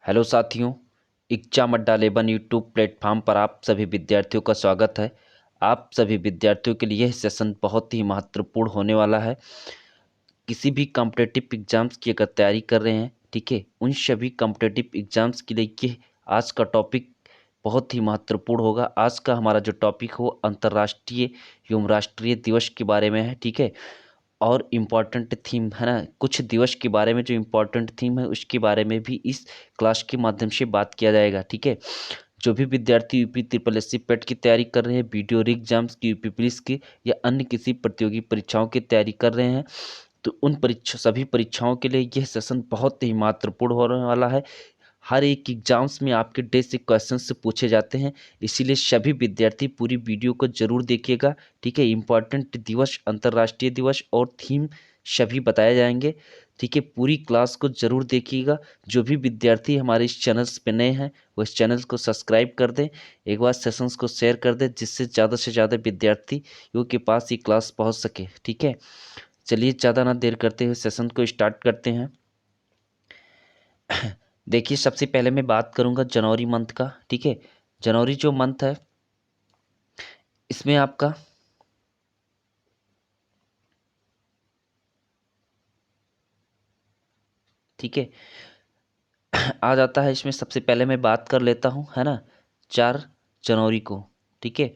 Hello साथियों, exam अड्डा 11 YouTube platform पर आप सभी विद्यार्थियों का स्वागत है। आप सभी विद्यार्थियों के लिए यह सेशन बहुत ही महत्वपूर्ण होने वाला है। किसी भी कॉम्पिटिटिव एग्जाम्स की अगर तैयारी कर रहे हैं, ठीक है, उन सभी कॉम्पिटिटिव एग्जाम्स के लिए ये आज का टॉपिक बहुत ही महत्वपूर्ण होगा। आज का हमारा जो टॉपिक हो अंतर्राष्ट्रीय एवं राष्ट्रीय दिवस के बारे में है, ठीक है। और इम्पॉर्टेंट थीम है ना, कुछ दिवस के बारे में जो इम्पोर्टेंट थीम है उसके बारे में भी इस क्लास के माध्यम से बात किया जाएगा, ठीक है। जो भी विद्यार्थी यूपी ट्रिपल एस सी पेट की तैयारी कर रहे हैं, वीडियो एग्जाम्स की, यूपी पुलिस की या अन्य किसी प्रतियोगी परीक्षाओं की तैयारी कर रहे हैं, तो उन परीक्षा सभी परीक्षाओं के लिए यह सेशन बहुत ही महत्वपूर्ण होने वाला है। हर एक एग्जाम्स में आपके डे से क्वेश्चन से पूछे जाते हैं, इसीलिए सभी विद्यार्थी पूरी वीडियो को जरूर देखिएगा, ठीक है। इम्पॉर्टेंट दिवस, अंतर्राष्ट्रीय दिवस और थीम सभी बताए जाएंगे, ठीक है। पूरी क्लास को जरूर देखिएगा। जो भी विद्यार्थी हमारे इस चैनल्स पे नए हैं वो इस चैनल को सब्सक्राइब कर दें, एक बार सेशंस को शेयर कर दें, जिससे ज़्यादा से ज़्यादा विद्यार्थियों के पास ये क्लास पहुंच सके, ठीक है। चलिए ज़्यादा ना देर करते हुए सेशन को स्टार्ट करते हैं। देखिए, सबसे पहले मैं बात करूंगा जनवरी मंथ का, ठीक है। जनवरी जो मंथ है इसमें आपका ठीक है आ जाता है। इसमें सबसे पहले मैं बात कर लेता हूं, है ना, 4 जनवरी को, ठीक है।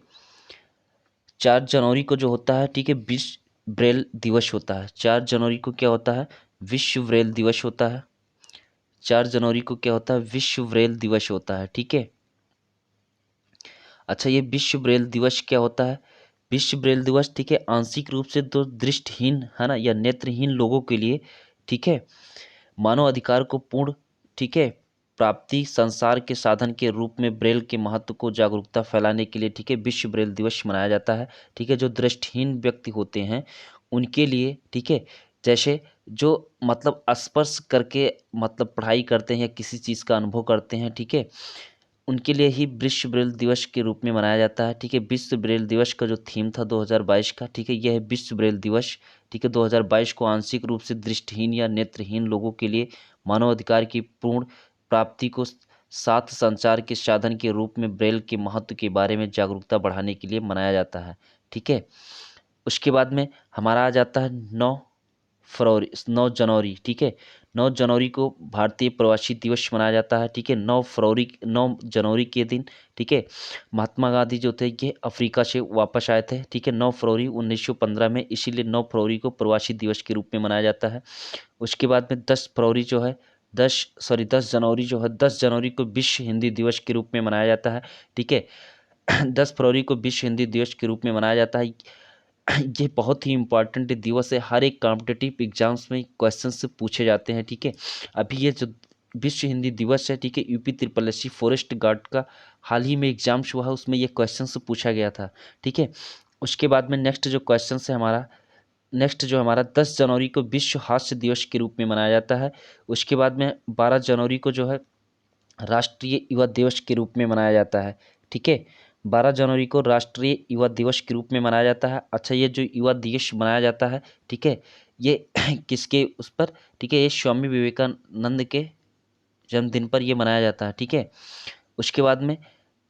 4 जनवरी को जो होता है, ठीक है, विश्व ब्रेल दिवस होता है। 4 जनवरी को क्या होता है? विश्व ब्रेल दिवस होता है। 4 जनवरी को क्या होता है? विश्व ब्रेल दिवस होता है, ठीक है। अच्छा, ये विश्व ब्रेल दिवस क्या होता है? विश्व ब्रेल दिवस, ठीक है, आंशिक रूप से दो दृष्टिहीन, है ना, या नेत्रहीन लोगों के लिए, ठीक है, मानव अधिकार को पूर्ण, ठीक है, प्राप्ति संसार के साधन के रूप में ब्रेल के महत्व को जागरूकता फैलाने के लिए, ठीक है, विश्व ब्रेल दिवस मनाया जाता है, ठीक है। जो दृष्टिहीन व्यक्ति होते हैं उनके लिए, ठीक है, जैसे जो मतलब स्पर्श करके मतलब पढ़ाई करते हैं या किसी चीज़ का अनुभव करते हैं, ठीक है, उनके लिए ही विश्व ब्रेल दिवस के रूप में मनाया जाता है, ठीक है। विश्व ब्रेल दिवस का जो थीम था 2022 का, ठीक है, यह है विश्व ब्रेल दिवस, ठीक है। 2022 को आंशिक रूप से दृष्टिहीन या नेत्रहीन लोगों के लिए मानवाधिकार की पूर्ण प्राप्ति को साथ संचार के साधन के रूप में ब्रेल के महत्व के बारे में जागरूकता बढ़ाने के लिए मनाया जाता है, ठीक है। उसके बाद में हमारा आ जाता है 9 जनवरी, ठीक है। 9 जनवरी को भारतीय प्रवासी दिवस मनाया जाता है, ठीक है। 9 जनवरी के दिन, ठीक है, महात्मा गांधी जो थे ये अफ्रीका से वापस आए थे, ठीक है, 9 फरवरी 1915 में, इसीलिए 9 फरवरी को प्रवासी दिवस के रूप में मनाया जाता है। उसके बाद में 10 फरवरी जो है 10 जनवरी जो है 10 जनवरी को विश्व हिंदी दिवस के रूप में मनाया जाता है, ठीक है। 10 फरवरी को विश्व हिंदी दिवस के रूप में मनाया जाता है। ये बहुत ही इम्पोर्टेंट दिवस है, हर एक कॉम्पिटिटिव एग्जाम्स में क्वेश्चन से पूछे जाते हैं, ठीक है। अभी ये जो विश्व हिंदी दिवस है, ठीक है, UP triple S C forest guard का हाल ही में एग्जाम्स हुआ है, उसमें ये क्वेश्चन से पूछा गया था, ठीक है। उसके बाद में नेक्स्ट जो हमारा 10 जनवरी को विश्व हास्य दिवस के रूप में मनाया जाता है। उसके बाद में 12 जनवरी को जो है राष्ट्रीय युवा दिवस के रूप में मनाया जाता है, ठीक है। 12 जनवरी को राष्ट्रीय युवा दिवस के रूप में मनाया जाता है। अच्छा, ये जो युवा दिवस मनाया जाता है, ठीक है, ये किसके उस पर, ठीक है, ये स्वामी विवेकानंद के जन्मदिन पर ये मनाया जाता है, ठीक है। उसके बाद में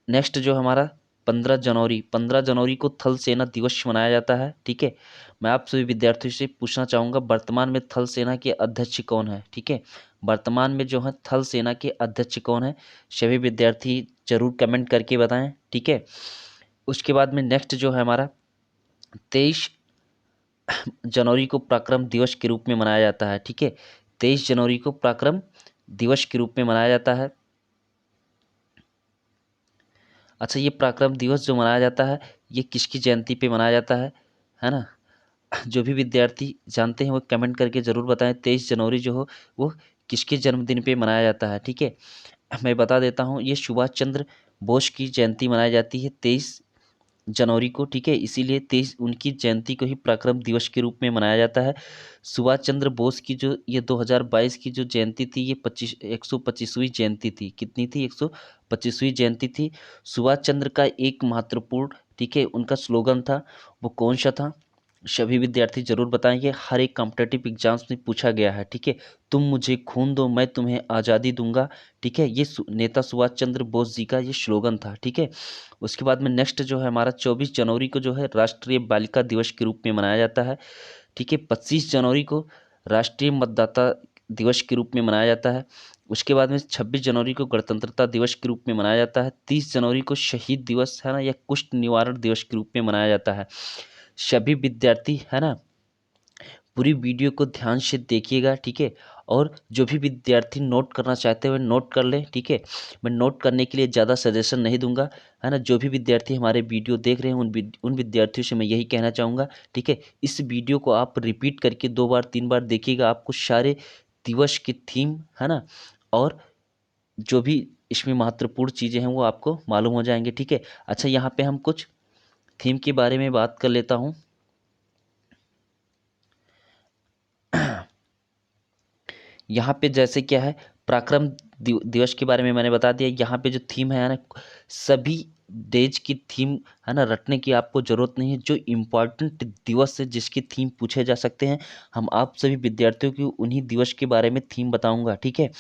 नेक्स्ट जो हमारा 15 जनवरी को थल सेना दिवस मनाया जाता है, ठीक है। मैं आप सभी विद्यार्थियों से पूछना चाहूँगा, वर्तमान में थल सेना के अध्यक्ष कौन है, ठीक है। वर्तमान में जो है थल सेना के अध्यक्ष कौन है, सभी विद्यार्थी जरूर कमेंट करके बताएं, ठीक है। उसके बाद में नेक्स्ट जो है हमारा 23 जनवरी को पराक्रम दिवस के रूप में मनाया जाता है, ठीक है। 23 जनवरी को पराक्रम दिवस के रूप में मनाया जाता है। अच्छा, ये पराक्रम दिवस जो मनाया जाता है ये किसकी जयंती पे मनाया जाता है ना। जो भी विद्यार्थी जानते हैं वो कमेंट करके ज़रूर बताएं 23 जनवरी जो हो वो किसके जन्मदिन पे मनाया जाता है, ठीक है। मैं बता देता हूँ, ये सुभाष चंद्र बोस की जयंती मनाई जाती है 23 जनवरी को, ठीक है, इसीलिए 23 उनकी जयंती को ही पराक्रम दिवस के रूप में मनाया जाता है। सुभाष चंद्र बोस की जो ये 2022 की जो जयंती थी ये 125वीं जयंती थी। कितनी थी? 125वीं जयंती थी। सुभाष चंद्र का एक महत्वपूर्ण, ठीक है, उनका स्लोगन था, वो कौन सा था? सभी विद्यार्थी जरूर बताएं, ये हर एक कॉम्पिटेटिव एग्जाम्स में पूछा गया है। ठीक है, तुम मुझे खून दो मैं तुम्हें आज़ादी दूंगा। ठीक है, ये नेता सुभाष चंद्र बोस जी का ये स्लोगन था। ठीक है, उसके बाद में नेक्स्ट जो है हमारा 24 जनवरी को जो है राष्ट्रीय बालिका दिवस के रूप में मनाया जाता है। ठीक है, 25 जनवरी को राष्ट्रीय मतदाता दिवस के रूप में मनाया जाता है। उसके बाद में 26 जनवरी को गणतंत्रता दिवस के रूप में मनाया जाता है। 30 जनवरी को शहीद दिवस है ना या कुष्ठ निवारण दिवस के रूप में मनाया जाता है। सभी विद्यार्थी है ना पूरी वीडियो को ध्यान से देखिएगा। ठीक है, और जो भी विद्यार्थी नोट करना चाहते हैं वह नोट कर लें। ठीक है, मैं नोट करने के लिए ज़्यादा सजेशन नहीं दूंगा, है ना। जो भी विद्यार्थी हमारे वीडियो देख रहे हैं उन विद्यार्थियों से मैं यही कहना चाहूँगा। ठीक है, इस वीडियो को आप रिपीट करके 2 बार 3 बार देखिएगा, आपको सारे दिवस की थीम है ना और जो भी इसमें महत्वपूर्ण चीज़ें हैं वो आपको मालूम हो जाएंगे। ठीक है, अच्छा यहाँ पे हम कुछ थीम के बारे में बात कर लेता हूँ। यहाँ पे जैसे क्या है पराक्रम दिवस के बारे में मैंने बता दिया। यहाँ पे जो थीम है ना सभी देश की थीम है ना रटने की आपको ज़रूरत नहीं है। जो इम्पोर्टेंट दिवस है जिसकी थीम पूछे जा सकते हैं हम आप सभी विद्यार्थियों की उन्हीं दिवस के बारे में थीम बताऊंगा। ठीक है,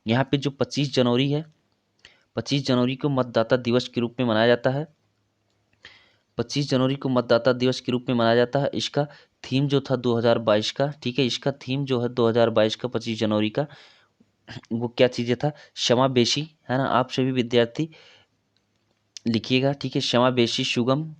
यहाँ पे जो 25 जनवरी है 25 जनवरी को मतदाता दिवस के रूप में मनाया जाता है। 25 जनवरी को मतदाता दिवस के रूप में मनाया जाता है। इसका थीम जो था 2022 का। ठीक है, इसका थीम जो है 2022 का 25 जनवरी का वो क्या चीज़ें था समावेशी है ना। आप सभी विद्यार्थी लिखिएगा। ठीक है, समावेशी सुगम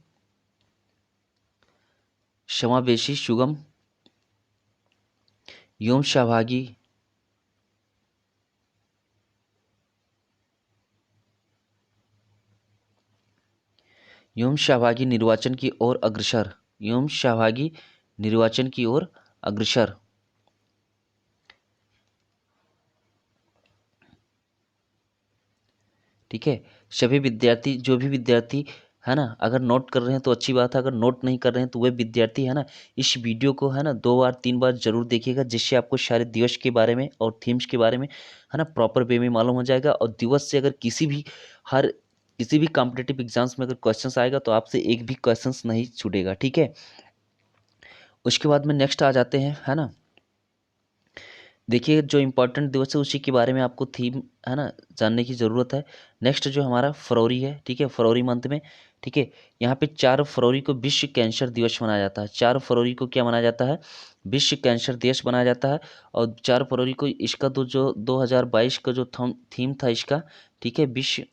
एवं सहभागी निर्वाचन की ओर अग्रसर एवं सहभागी निर्वाचन की ओर अग्रसर। ठीक है, सभी विद्यार्थी जो भी विद्यार्थी है ना अगर नोट कर रहे हैं तो अच्छी बात है, अगर नोट नहीं कर रहे हैं तो वे विद्यार्थी है ना इस वीडियो को है ना 2 बार 3 बार जरूर देखिएगा, जिससे आपको सारे दिवस के बारे में और थीम्स के बारे में है ना प्रॉपर वे में मालूम हो जाएगा। और दिवस से अगर किसी भी कॉम्पिटेटिव एग्जाम्स में अगर क्वेश्चंस आएगा तो आपसे एक भी क्वेश्चंस नहीं छूटेगा। ठीक है, उसके बाद में नेक्स्ट आ जाते हैं है ना। देखिए जो इम्पोर्टेंट दिवस है उसी के बारे में आपको थीम है ना जानने की ज़रूरत है। नेक्स्ट जो हमारा फरवरी है। ठीक है, फरवरी मंथ में ठीक है यहाँ पे 4 फरवरी को विश्व कैंसर दिवस मनाया जाता है। 4 फरवरी को क्या मनाया जाता है विश्व कैंसर दिवस मनाया जाता है। और 4 फरवरी को इसका जो 2022 का जो थीम था इसका ठीक है विश्व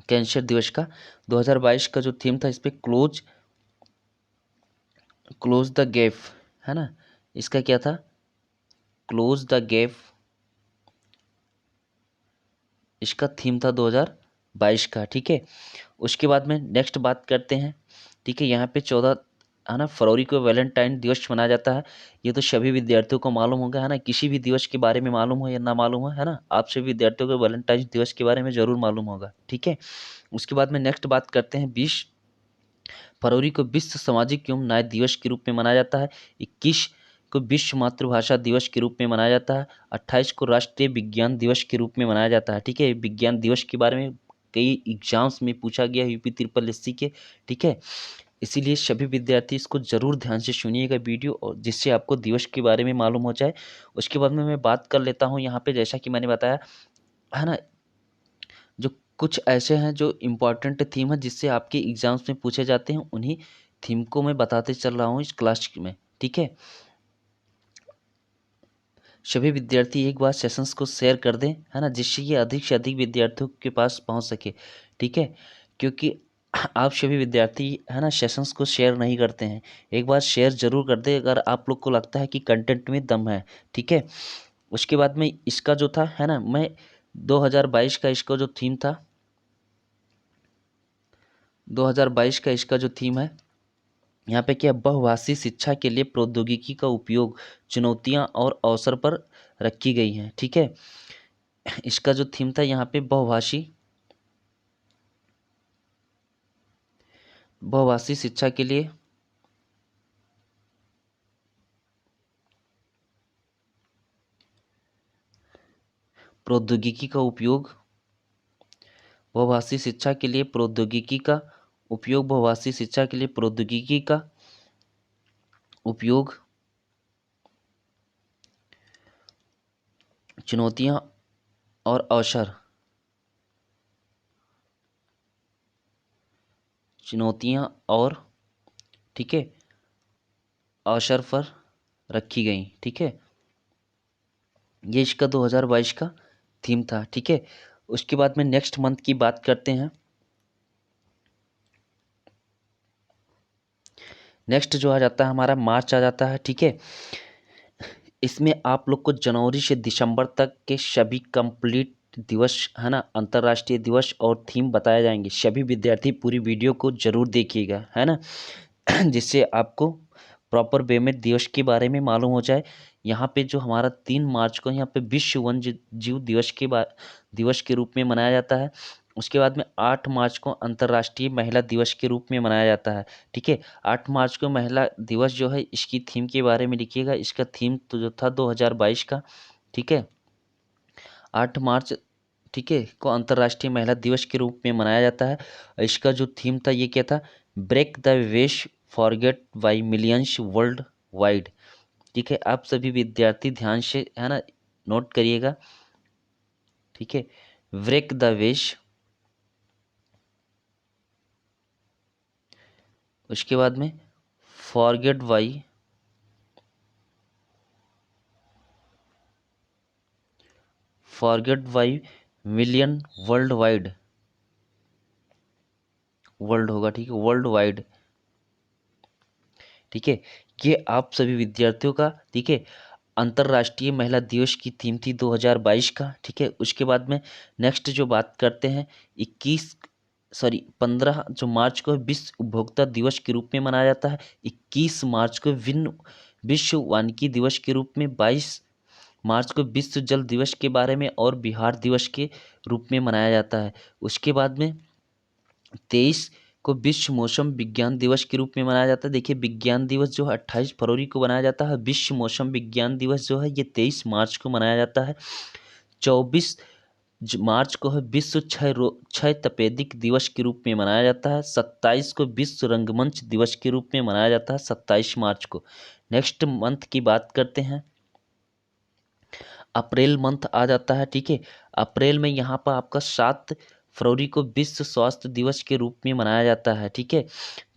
कैंसर दिवस का 2022 का जो थीम था इस पर क्लोज द गैप है ना। इसका क्या था क्लोज द गैप, इसका थीम था 2022 का। ठीक है, उसके बाद में नेक्स्ट बात करते हैं। ठीक है, यहाँ पे 14 है ना फरवरी को वैलेंटाइन दिवस मनाया जाता है। ये तो सभी विद्यार्थियों को मालूम होगा है ना, किसी भी दिवस के बारे में मालूम हो या ना मालूम हो है ना आप सभी विद्यार्थियों को वैलेंटाइन दिवस के बारे में जरूर मालूम होगा। ठीक है, उसके बाद में नेक्स्ट बात करते हैं 20 फरवरी को विश्व सामाजिक एवं न्याय दिवस के रूप में मनाया जाता है। 21 को विश्व मातृभाषा दिवस के रूप में मनाया जाता है। 28 को राष्ट्रीय विज्ञान दिवस के रूप में मनाया जाता है। ठीक है, विज्ञान दिवस के बारे में कई एग्जाम्स में पूछा गया यूपी ट्रिपल एससी के। ठीक है, इसीलिए सभी विद्यार्थी इसको जरूर ध्यान से सुनिएगा वीडियो और जिससे आपको दिवस के बारे में मालूम हो जाए। उसके बाद में मैं बात कर लेता हूँ यहाँ पे जैसा कि मैंने बताया है ना जो कुछ ऐसे हैं जो इम्पोर्टेंट थीम है जिससे आपके एग्जाम्स में पूछे जाते हैं, उन्हीं थीम को मैं बताते चल रहा हूँ इस क्लास में। ठीक है, सभी विद्यार्थी एक बार सेशंस को शेयर कर दें है ना जिससे ये अधिक से अधिक विद्यार्थियों के पास पहुँच सके। ठीक है, क्योंकि आप सभी विद्यार्थी है ना सेशंस को शेयर नहीं करते हैं। एक बार शेयर जरूर कर दें अगर आप लोग को लगता है कि कंटेंट में दम है। ठीक है, उसके बाद में इसका जो था है ना मैं 2022 का इसका जो थीम था 2022 का इसका जो थीम है यहाँ पे क्या बहुभाषी शिक्षा के लिए प्रौद्योगिकी का उपयोग चुनौतियाँ और अवसर पर रखी गई हैं। ठीक है, इसका जो थीम था यहाँ पे बहुभाषी शिक्षा के लिए प्रौद्योगिकी का उपयोग बहुभाषी शिक्षा के लिए प्रौद्योगिकी का उपयोग बहुभाषी शिक्षा के लिए प्रौद्योगिकी का उपयोग, चुनौतियां और अवसर, चुनौतियां और, ठीक है, अवसर पर रखी गई। ठीक है, ये इसका 2022 का थीम था। ठीक है, उसके बाद में नेक्स्ट मंथ की बात करते हैं। नेक्स्ट जो आ जाता है हमारा मार्च आ जाता है। ठीक है, इसमें आप लोग को जनवरी से दिसंबर तक के सभी कंप्लीट दिवस, है ना, अंतर्राष्ट्रीय दिवस और थीम बताए जाएंगे। सभी विद्यार्थी पूरी वीडियो को जरूर देखिएगा, है ना, जिससे आपको प्रॉपर वे में दिवस के बारे में मालूम हो जाए। यहाँ पे जो हमारा 3 मार्च को यहाँ पे विश्व वन्य जीव दिवस के रूप में मनाया जाता है। उसके बाद में 8 मार्च को अंतर्राष्ट्रीय महिला दिवस के रूप में मनाया जाता है। ठीक है, 8 मार्च को महिला दिवस जो है, इसकी थीम के बारे में लिखिएगा। इसका थीम तो जो था 2022 का। ठीक है, 8 मार्च, ठीक है, को अंतर्राष्ट्रीय महिला दिवस के रूप में मनाया जाता है। इसका जो थीम था ये क्या था, ब्रेक द वेश forget by millions world wide. ठीक है, आप सभी विद्यार्थी ध्यान से, है ना, नोट करिएगा। ठीक है, ब्रेक द वेश, उसके बाद में forget by, million world wide, world होगा, ठीक है, वर्ल्ड वाइड। ठीक है, ये आप सभी विद्यार्थियों का, ठीक है, अंतर्राष्ट्रीय महिला दिवस की थीम थी 2022 का। ठीक है, उसके बाद में नेक्स्ट जो बात करते हैं, 15 जो मार्च को विश्व उपभोक्ता दिवस के रूप में मनाया जाता है। 21 मार्च को विश्व वानिकी दिवस के रूप में, 22 मार्च को विश्व जल दिवस के बारे में और बिहार दिवस के रूप में मनाया जाता है। उसके बाद में 23 को विश्व मौसम विज्ञान दिवस के रूप में मनाया जाता है। देखिए, विज्ञान दिवस जो है 28 फरवरी को मनाया जाता है। विश्व मौसम विज्ञान दिवस जो है ये 23 मार्च को मनाया जाता है। 24 मार्च को है विश्व क्षय तपेदिक दिवस के रूप में मनाया जाता है। 27 को विश्व रंगमंच दिवस के रूप में मनाया जाता है, 27 मार्च को। नेक्स्ट मंथ की बात करते हैं, अप्रैल मंथ आ जाता है। ठीक है, अप्रैल में यहाँ पर आपका 7 फरवरी को विश्व स्वास्थ्य दिवस के रूप में मनाया जाता है। ठीक है,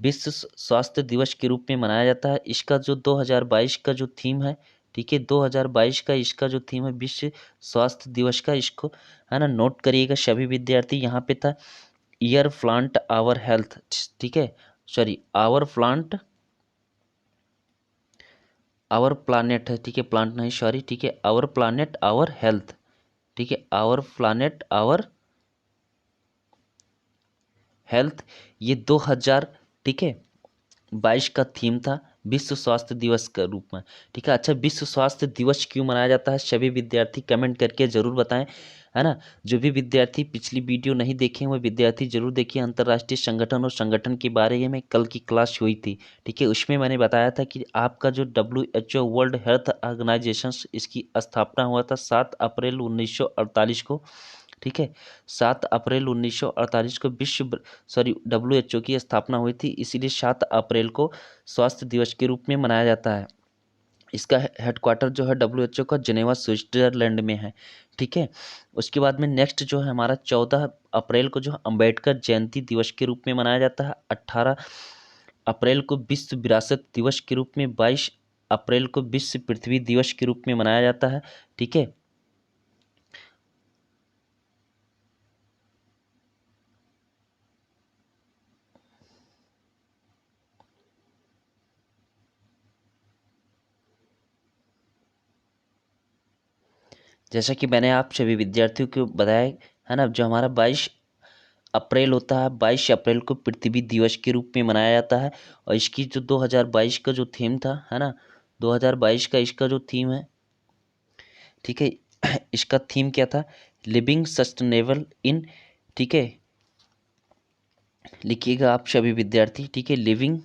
विश्व स्वास्थ्य दिवस के रूप में मनाया जाता है। इसका जो 2022 का जो थीम है, ठीक है, 2022 का इसका जो थीम है विश्व स्वास्थ्य दिवस का, इसको, है ना, नोट करिएगा सभी विद्यार्थी। यहाँ पे था ईयर प्लांट आवर हेल्थ। ठीक है, sorry, our plant our planet है। ठीक है, प्लांट नहीं, सॉरी। ठीक है, आवर प्लानेट आवर हेल्थ। ठीक है, आवर प्लानेट आवर हेल्थ, ये 2000, ठीक है, 22 का थीम था विश्व स्वास्थ्य दिवस के रूप में। ठीक है, अच्छा, विश्व स्वास्थ्य दिवस क्यों मनाया जाता है, सभी विद्यार्थी कमेंट करके जरूर बताएं, है ना। जो भी विद्यार्थी पिछली वीडियो नहीं देखे वो विद्यार्थी जरूर देखिए। अंतर्राष्ट्रीय संगठन और संगठन के बारे में कल की क्लास हुई थी। ठीक है, उसमें मैंने बताया था कि आपका जो WHO वर्ल्ड हेल्थ ऑर्गेनाइजेशन, इसकी स्थापना हुआ था 7 अप्रैल 1948 को। ठीक है, 7 अप्रैल 1948 को WHO की स्थापना हुई थी, इसीलिए 7 अप्रैल को स्वास्थ्य दिवस के रूप में मनाया जाता है। इसका हेडक्वार्टर जो है WHO का जेनेवा स्विट्जरलैंड में है। ठीक है, उसके बाद में नेक्स्ट जो है हमारा 14 अप्रैल को जो अम्बेडकर जयंती दिवस के रूप में मनाया जाता है। 18 अप्रैल को विश्व विरासत दिवस के रूप में, 22 अप्रैल को विश्व पृथ्वी दिवस के रूप में मनाया जाता है। ठीक है, जैसा कि मैंने आप सभी विद्यार्थियों को बताया, है ना, जो हमारा 22 अप्रैल होता है, 22 अप्रैल को पृथ्वी दिवस के रूप में मनाया जाता है। और इसकी जो 2022 का जो थीम था, है ना, 2022 का इसका जो थीम है, ठीक है, इसका थीम क्या था, लिविंग सस्टेनेबल इन, ठीक है, लिखिएगा आप सभी विद्यार्थी। ठीक है,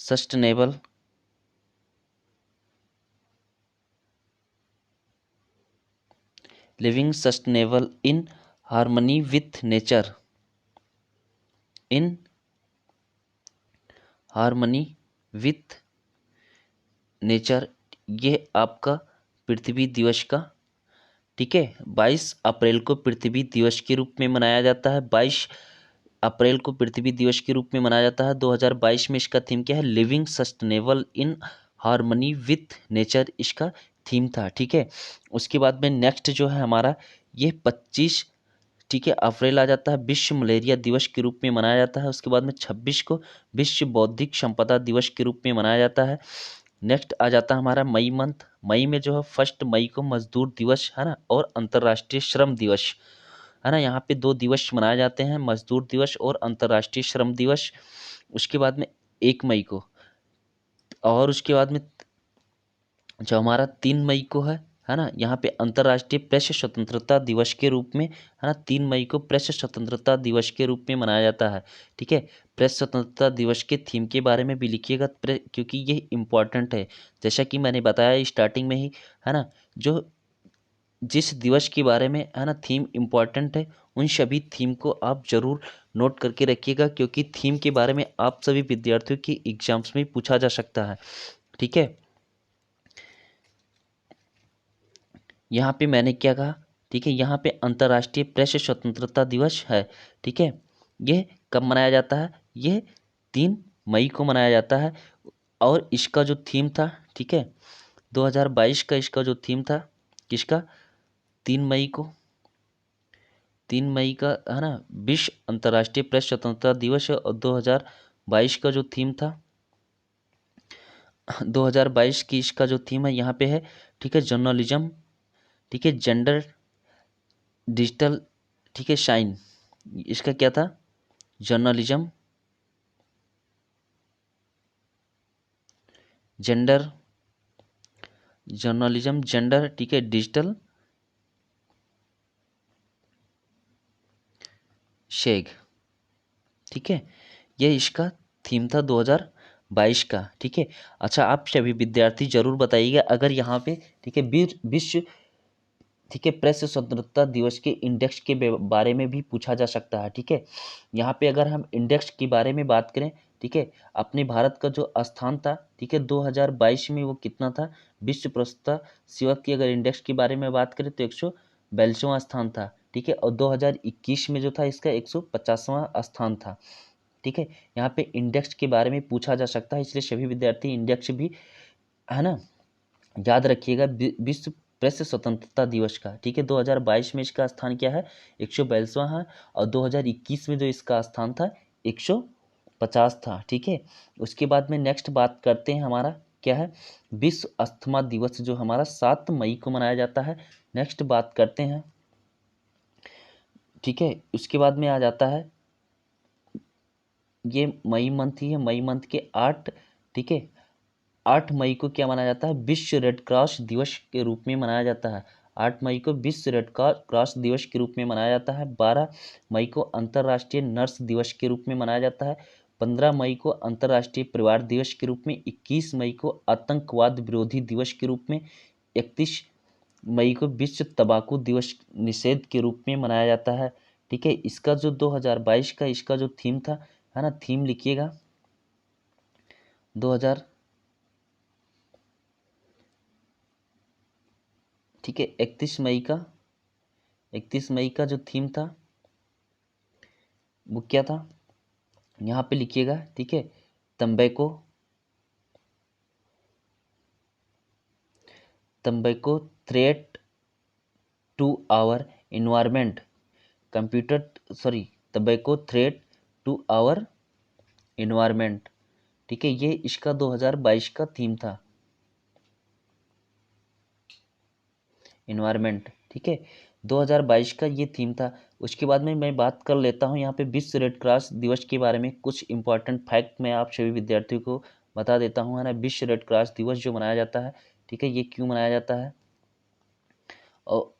sustainable living sustainable in harmony with nature, in harmony with nature, ये आपका पृथ्वी दिवस का, ठीक है, 22 अप्रैल को पृथ्वी दिवस के रूप में मनाया जाता है। 22 अप्रैल को पृथ्वी दिवस के रूप में मनाया जाता है। 2022 में इसका थीम क्या है? Living sustainable in harmony with nature, इसका थीम था। ठीक है, उसके बाद में नेक्स्ट जो है हमारा ये 25, ठीक है, अप्रैल आ जाता है, विश्व मलेरिया दिवस के रूप में मनाया जाता है। उसके बाद में 26 को विश्व बौद्धिक संपदा दिवस के रूप में मनाया जाता है। नेक्स्ट आ जाता है हमारा मई मंथ। मई में जो है 1 मई को मजदूर दिवस है ना, और अंतर्राष्ट्रीय श्रम दिवस है ना। यहाँ पे 2 दिवस मनाए जाते हैं, मजदूर दिवस और अंतर्राष्ट्रीय श्रम दिवस। उसके बाद में 1 मई को, और उसके बाद में जो हमारा 3 मई को है ना, यहाँ पे अंतर्राष्ट्रीय प्रेस स्वतंत्रता दिवस के रूप में, है ना, 3 मई को प्रेस स्वतंत्रता दिवस के रूप में मनाया जाता है। ठीक है, प्रेस स्वतंत्रता दिवस के थीम के बारे में भी लिखिएगा, क्योंकि ये इम्पॉर्टेंट है। जैसा कि मैंने बताया स्टार्टिंग में ही, है ना, जो जिस दिवस के बारे में, है ना, थीम इम्पॉर्टेंट है, उन सभी थीम को आप जरूर नोट करके रखिएगा, क्योंकि थीम के बारे में आप सभी विद्यार्थियों की एग्जाम्स में पूछा जा सकता है। ठीक है, यहाँ पे मैंने क्या कहा? ठीक है, यहाँ पे अंतर्राष्ट्रीय प्रेस स्वतंत्रता दिवस है। ठीक है, ये कब मनाया जाता है? ये 3 मई को मनाया जाता है। और इसका जो थीम था, ठीक है, 2022 का इसका जो थीम था, किसका? 3 मई को, 3 मई का, है ना, विश्व अंतर्राष्ट्रीय प्रेस स्वतंत्रता दिवस है। और 2022 का जो थीम था, 2022 की इसका जो थीम है यहाँ पे है, ठीक है, जर्नलिज्म, ठीक है, जेंडर, डिजिटल, ठीक है, शाइन, इसका क्या था? जर्नलिज्म, जेंडर, जर्नलिज्म, जेंडर, ठीक है, डिजिटल शेग। ठीक है, ये इसका थीम था 2022 का। ठीक है, अच्छा, आप सभी विद्यार्थी जरूर बताइएगा अगर यहाँ पे, ठीक है, विश्व, ठीक है, प्रेस स्वतंत्रता दिवस के इंडेक्स के बारे में भी पूछा जा सकता है। ठीक है, यहाँ पे अगर हम इंडेक्स के बारे में बात करें, ठीक है, अपने भारत का जो स्थान था, ठीक है, 2022 में वो कितना था? विश्व प्रस्तुता सेवक की अगर इंडेक्स के बारे में बात करें तो 142वां स्थान था। ठीक है, और 2021 में जो था इसका 150वां स्थान था। ठीक है, यहाँ पे इंडेक्स के बारे में पूछा जा सकता है, इसलिए सभी विद्यार्थी इंडेक्स भी, है ना, याद रखिएगा। विश्व प्रेस स्वतंत्रता दिवस का, ठीक है, 2022 में इसका स्थान क्या है? 142वां है। और 2021 में जो इसका स्थान था 150 था। ठीक है, उसके बाद में नेक्स्ट बात करते हैं, हमारा क्या है? विश्व अस्थमा दिवस जो हमारा 7 मई को मनाया जाता है। नेक्स्ट बात करते हैं, ठीक है, उसके बाद में आ जाता है, ये मई मंथ ही है, मई मंथ के 8, ठीक है, 8 मई को क्या मनाया जाता है? विश्व रेड क्रॉस दिवस के रूप में मनाया जाता है। 8 मई को विश्व रेड क्रॉस दिवस के रूप में मनाया जाता है। 12 मई को अंतर्राष्ट्रीय नर्स दिवस के रूप में मनाया जाता है। 15 मई को अंतर्राष्ट्रीय परिवार दिवस के रूप में। 21 मई को आतंकवाद विरोधी दिवस के रूप में। 31 मई को विश्व तंबाकू दिवस निषेध के रूप में मनाया जाता है। ठीक है, इसका जो 2022 का इसका जो थीम था, है ना, थीम लिखिएगा, 2000, ठीक है, 31 मई का जो थीम था वो क्या था? यहाँ पे लिखिएगा, ठीक है, तंबाकू, तंबाकू threat to our environment, computer, sorry, तंबाकू थ्रेट टू आवर इन्वायरमेंट। ठीक है, ये इसका 2022 का थीम था, इन्वायरमेंट। ठीक है, 2022 का ये थीम था। उसके बाद में मैं बात कर लेता हूँ यहाँ पे विश्व रेड क्रॉस दिवस के बारे में। कुछ इंपॉर्टेंट फैक्ट मैं आप सभी विद्यार्थियों को बता देता हूँ, है ना। विश्व रेड क्रॉस दिवस जो मनाया जाता है, ठीक है, ये क्यों मनाया जाता है? और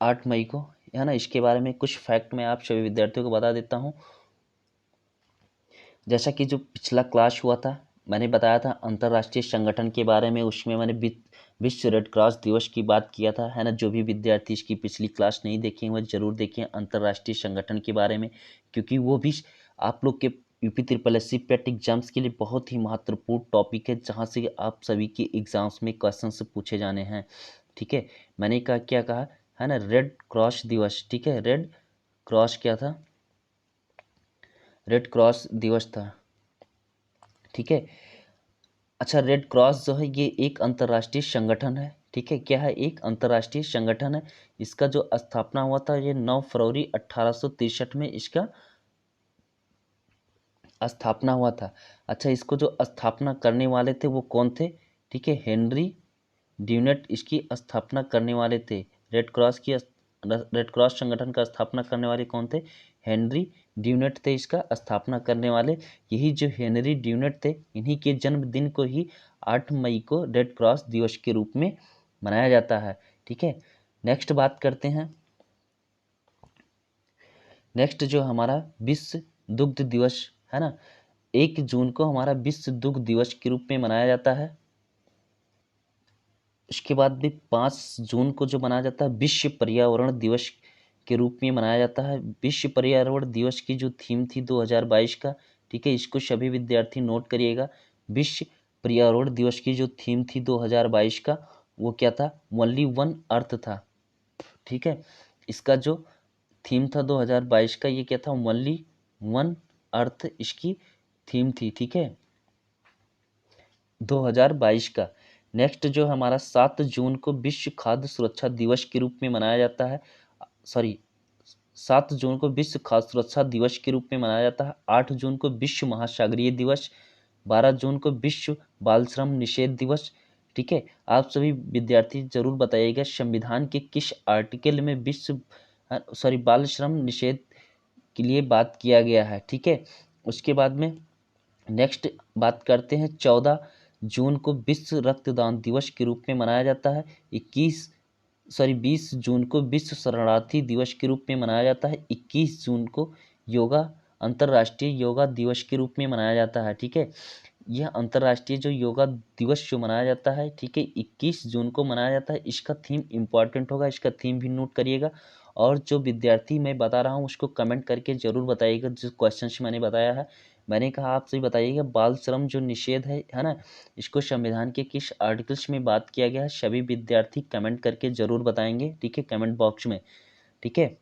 8 मई को, है ना, इसके बारे में कुछ फैक्ट मैं आप सभी विद्यार्थियों को बता देता हूँ। जैसा कि जो पिछला क्लास हुआ था, मैंने बताया था अंतर्राष्ट्रीय संगठन के बारे में, उसमें मैंने विश्व रेड क्रॉस दिवस की बात किया था, है ना। जो भी विद्यार्थी इसकी पिछली क्लास नहीं देखे वह जरूर देखें अंतर्राष्ट्रीय संगठन के बारे में, क्योंकि वो भी आप लोग के यूपी ट्रिपल एस सी पेट एग्जाम्स के लिए बहुत ही महत्वपूर्ण टॉपिक है, जहाँ से आप सभी के एग्जाम्स में क्वेश्चन से पूछे जाने हैं। ठीक है, मैंने कहा क्या कहा है ना, रेड क्रॉस दिवस। ठीक है, रेड क्रॉस क्या था, रेड क्रॉस दिवस था। ठीक है, अच्छा, रेड क्रॉस जो है ये एक अंतर्राष्ट्रीय संगठन है। ठीक है, क्या है, एक अंतर्राष्ट्रीय संगठन है। इसका जो स्थापना हुआ था ये 9 फरवरी 1863 में इसका स्थापना हुआ था। अच्छा, इसको जो स्थापना करने वाले थे वो कौन थे? ठीक है, हेनरी ड्यूनेट इसकी स्थापना करने वाले थे। रेड क्रॉस की रेड क्रॉस संगठन का स्थापना करने वाले कौन थे? हेनरी ड्यूनेट थे इसका स्थापना करने वाले। यही जो हेनरी ड्यूनेट थे, इन्हीं के जन्मदिन को ही 8 मई को रेड क्रॉस दिवस के रूप में मनाया जाता है। ठीक है, नेक्स्ट बात करते हैं। नेक्स्ट जो हमारा विश्व दुग्ध दिवस है ना, 1 जून को हमारा विश्व दुग्ध दिवस के रूप में मनाया जाता है। इसके बाद भी 5 जून को जो मनाया जाता है विश्व पर्यावरण दिवस के रूप में मनाया जाता है। विश्व पर्यावरण दिवस की जो थीम थी 2022 का, ठीक है, इसको सभी विद्यार्थी नोट करिएगा। विश्व पर्यावरण दिवस की जो थीम थी 2022 का, वो क्या था? ओनली वन अर्थ था। ठीक है, इसका जो थीम था 2022 का, ये क्या था? ओनली वन अर्थ इसकी थीम थी। ठीक है, 2022 का। नेक्स्ट जो हमारा 7 जून को विश्व खाद्य सुरक्षा दिवस के रूप में मनाया जाता है। सॉरी, 7 जून को विश्व खाद्य सुरक्षा दिवस के रूप में मनाया जाता है। 8 जून को विश्व महासागरीय दिवस। 12 जून को विश्व बाल श्रम निषेध दिवस। ठीक है, आप सभी विद्यार्थी जरूर बताइएगा संविधान के किस आर्टिकल में बाल श्रम निषेध के लिए बात किया गया है। ठीक है, उसके बाद में नेक्स्ट बात करते हैं। 14 जून को विश्व रक्तदान दिवस के रूप में मनाया जाता है। 20 जून को विश्व शरणार्थी दिवस के रूप में मनाया जाता है। 21 जून को योगा अंतर्राष्ट्रीय योगा दिवस के रूप में मनाया जाता है। ठीक है, यह अंतर्राष्ट्रीय जो योगा दिवस जो मनाया जाता है, ठीक है, 21 जून को मनाया जाता है। इसका थीम इम्पॉर्टेंट होगा, इसका थीम भी नोट करिएगा। और जो विद्यार्थी मैं बता रहा हूँ उसको कमेंट करके ज़रूर बताइएगा जो क्वेश्चन मैंने बताया है। मैंने कहा आप सभी बताइएगा बाल श्रम जो निषेध है ना, इसको संविधान के किस आर्टिकल्स में बात किया गया है? सभी विद्यार्थी कमेंट करके ज़रूर बताएंगे। ठीक है, कमेंट बॉक्स में। ठीक है,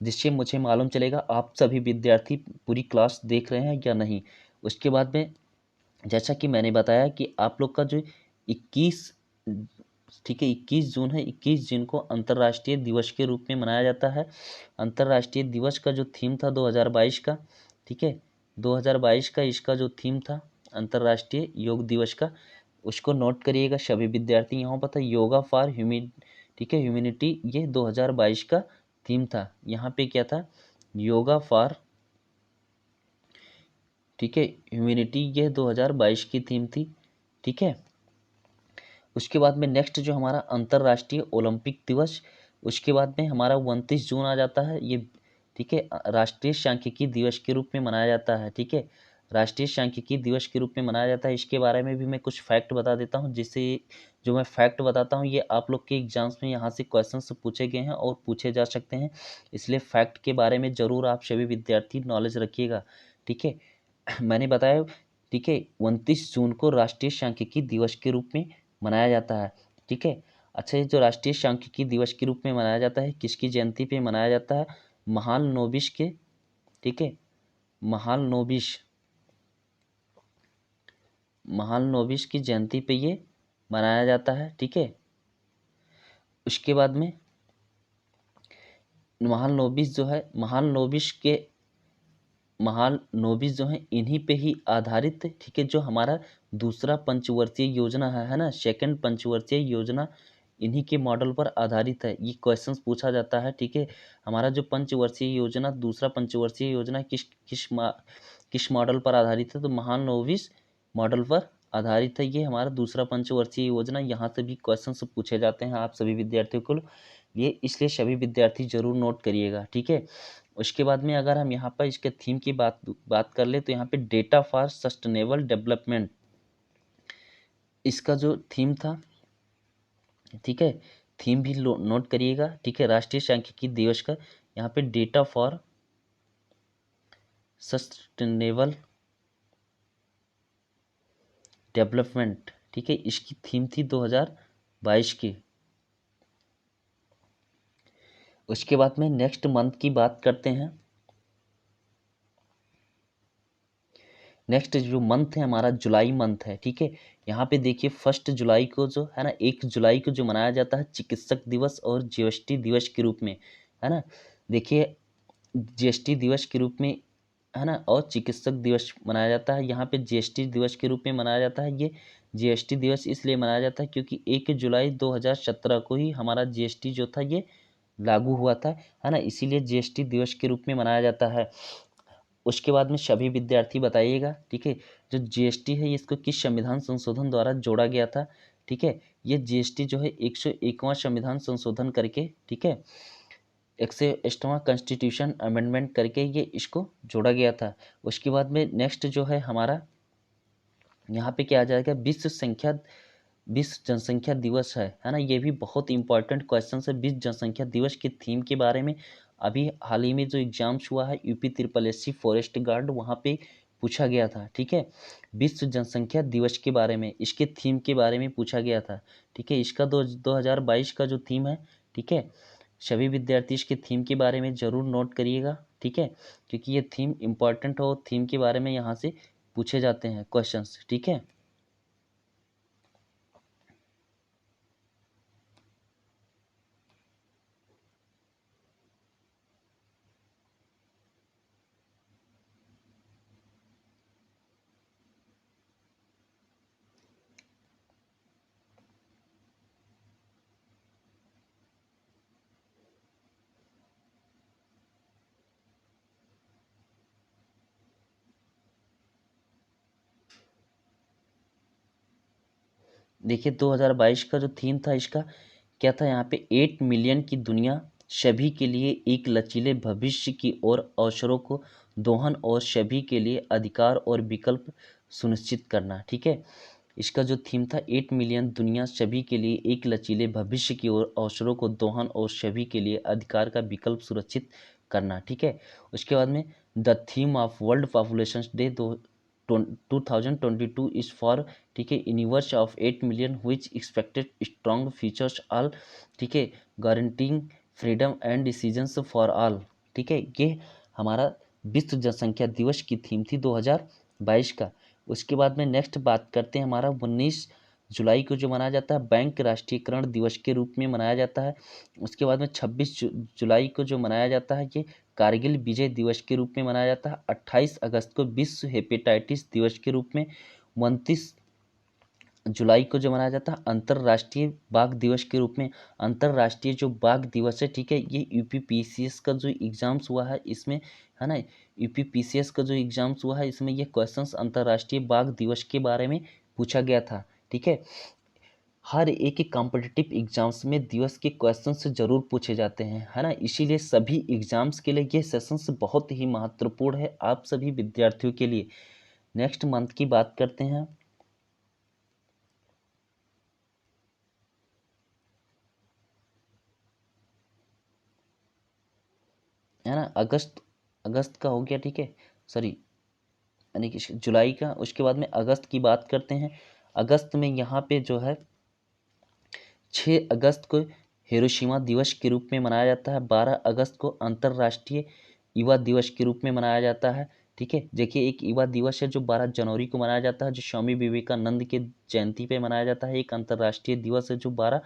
जिससे मुझे मालूम चलेगा आप सभी विद्यार्थी पूरी क्लास देख रहे हैं या नहीं। उसके बाद में जैसा कि मैंने बताया कि आप लोग का जो 21 ठीक है 21 जून है, 21 जून को अंतर्राष्ट्रीय दिवस के रूप में मनाया जाता है। अंतर्राष्ट्रीय दिवस का जो थीम था 2022 का, ठीक है, 2022 का इसका जो थीम था अंतर्राष्ट्रीय योग दिवस का, उसको नोट करिएगा सभी विद्यार्थी। यहाँ पर था योगा फॉर ठीक है, ह्यूमैनिटी, ये 2022 का थीम था। यहाँ पे क्या था? योगा फॉर, ठीक है, ह्यूमैनिटी, ये 2022 की थीम थी। ठीक है, उसके बाद में नेक्स्ट जो हमारा अंतर्राष्ट्रीय ओलंपिक दिवस, उसके बाद में हमारा 29 जून आ जाता है ये। ठीक है, राष्ट्रीय सांख्यिकी दिवस के रूप में मनाया जाता है। ठीक है, राष्ट्रीय सांख्यिकी दिवस के रूप में मनाया जाता है। इसके बारे में भी मैं कुछ फैक्ट बता देता हूँ, जिससे जो मैं फैक्ट बताता हूँ ये आप लोग के एग्जाम्स में यहाँ से क्वेश्चन पूछे गए हैं और पूछे जा सकते हैं, इसलिए फैक्ट के बारे में ज़रूर आप सभी विद्यार्थी नॉलेज रखिएगा। ठीक है, मैंने बताया, ठीक है, 29 जून को राष्ट्रीय सांख्यिकी दिवस के रूप में मनाया जाता है। ठीक है, अच्छा, ये जो राष्ट्रीय सांख्यिकी दिवस के रूप में मनाया जाता है किसकी जयंती पे मनाया जाता है? महालनोबिस के, ठीक है, महालनोबिस महालनोबिस की जयंती पे ये मनाया जाता है। ठीक है, उसके बाद में महालनोबिस जो है, महालनोबिस जो है इन्हीं पे ही आधारित, ठीक है, जो हमारा दूसरा पंचवर्षीय योजना है ना, सेकंड पंचवर्षीय योजना, इन्हीं के मॉडल पर आधारित है। ये क्वेश्चंस पूछा जाता है। ठीक है, हमारा जो पंचवर्षीय योजना, दूसरा पंचवर्षीय योजना किस मॉडल पर आधारित है? तो महालनोबिस मॉडल पर आधारित है ये हमारा दूसरा पंचवर्षीय योजना। यहाँ से भी क्वेश्चंस पूछे जाते हैं आप सभी विद्यार्थियों को ये, इसलिए सभी विद्यार्थी जरूर नोट करिएगा। ठीक है, उसके बाद में अगर हम यहाँ पर इसके थीम की बात कर ले तो यहाँ पे डेटा फॉर सस्टेनेबल डेवलपमेंट, इसका जो थीम था, ठीक है, थीम भी नोट करिएगा। ठीक है, राष्ट्रीय सांख्यिकी दिवस का यहाँ पे डेटा फॉर सस्टेनेबल डेवलपमेंट, ठीक है, इसकी थीम थी 2022 की। उसके बाद में नेक्स्ट मंथ की बात करते हैं। नेक्स्ट जो मंथ है हमारा जुलाई मंथ है, ठीक है। यहाँ पे देखिए 1 जुलाई को जो है ना, 1 जुलाई को जो मनाया जाता है चिकित्सक दिवस और जीएसटी दिवस के रूप में, है ना। देखिए जीएसटी दिवस के रूप में, है ना, और चिकित्सक दिवस मनाया जाता है। यहाँ पे जीएसटी दिवस के रूप में मनाया जाता है। ये जीएसटी दिवस इसलिए मनाया जाता है क्योंकि 1 जुलाई 2017 को ही हमारा जीएसटी जो था ये लागू हुआ था, है ना, इसीलिए जीएसटी दिवस के रूप में मनाया जाता है। उसके बाद में सभी विद्यार्थी बताइएगा, ठीक है, जो जीएसटी है इसको किस संविधान संशोधन द्वारा जोड़ा गया था, ठीक है। ये जीएसटी जो है 101वां संविधान संशोधन करके, ठीक है, 101वां कॉन्स्टिट्यूशन अमेंडमेंट करके ये इसको जोड़ा गया था। उसके बाद में नेक्स्ट जो है हमारा यहाँ पे क्या आ जाएगा, विश्व जनसंख्या दिवस है ना। ये भी बहुत इंपॉर्टेंट क्वेश्चन है विश्व जनसंख्या दिवस के थीम के बारे में। अभी हाल ही में जो एग्जाम्स हुआ है UP triple S C forest guard, वहाँ पे पूछा गया था, ठीक है, विश्व जनसंख्या दिवस के बारे में, इसके थीम के बारे में पूछा गया था, ठीक है। इसका 2022 का जो थीम है, ठीक है, सभी विद्यार्थी इसके थीम के बारे में ज़रूर नोट करिएगा, ठीक है, क्योंकि ये थीम इम्पॉर्टेंट हो, थीम के बारे में यहाँ से पूछे जाते हैं क्वेश्चंस, ठीक है। देखिए 2022 का जो थीम था इसका क्या था, यहाँ पे 8 मिलियन की दुनिया, सभी के लिए एक लचीले भविष्य की ओर अवसरों को दोहन और सभी के लिए अधिकार और विकल्प सुनिश्चित करना, ठीक है। इसका जो थीम था 8 मिलियन दुनिया, सभी के लिए एक लचीले भविष्य की ओर अवसरों को दोहन और सभी के लिए अधिकार का विकल्प सुरक्षित करना, ठीक है। उसके बाद में the theme of world population day 2022 is for, ठीक है, universe of 8 million which expected strong features all, ठीक है, guaranteeing freedom and decisions for all, ठीक है। ये हमारा विश्व जनसंख्या दिवस की थीम थी 2022 का। उसके बाद में नेक्स्ट बात करते हैं हमारा 19 जुलाई को जो मनाया जाता है बैंक राष्ट्रीयकरण दिवस के रूप में मनाया जाता है। उसके बाद में 26 जुलाई को जो मनाया जाता है ये कारगिल विजय दिवस के रूप में मनाया जाता है। 28 अगस्त को विश्व हेपेटाइटिस दिवस के रूप में, 29 जुलाई को जो मनाया जाता है अंतर्राष्ट्रीय बाघ दिवस के रूप में। अंतर्राष्ट्रीय जो बाघ दिवस है, ठीक है, ये यूपीपीसीएस का जो एग्जाम्स हुआ है इसमें, है ना, यूपीपीसीएस का जो एग्जाम्स हुआ है इसमें ये क्वेश्चंस अंतर्राष्ट्रीय बाघ दिवस के बारे में पूछा गया था, ठीक है। हर एक कॉम्पिटिटिव एग्जाम्स में दिवस के क्वेश्चंस जरूर पूछे जाते हैं, है ना, इसीलिए सभी एग्जाम्स के लिए ये सेशंस बहुत ही महत्वपूर्ण है आप सभी विद्यार्थियों के लिए। नेक्स्ट मंथ की बात करते हैं, है ना, अगस्त अगस्त का हो गया, ठीक है, सॉरी, यानी कि जुलाई का। उसके बाद में अगस्त की बात करते हैं। अगस्त में यहाँ पे जो है 6 अगस्त को हिरोशिमा दिवस के रूप में मनाया जाता है। 12 अगस्त को अंतर्राष्ट्रीय युवा दिवस के रूप में मनाया जाता है, ठीक है। देखिए एक युवा दिवस है जो 12 जनवरी को मनाया जाता है, जो स्वामी विवेकानंद के जयंती पे मनाया जाता है। एक अंतर्राष्ट्रीय दिवस है जो 12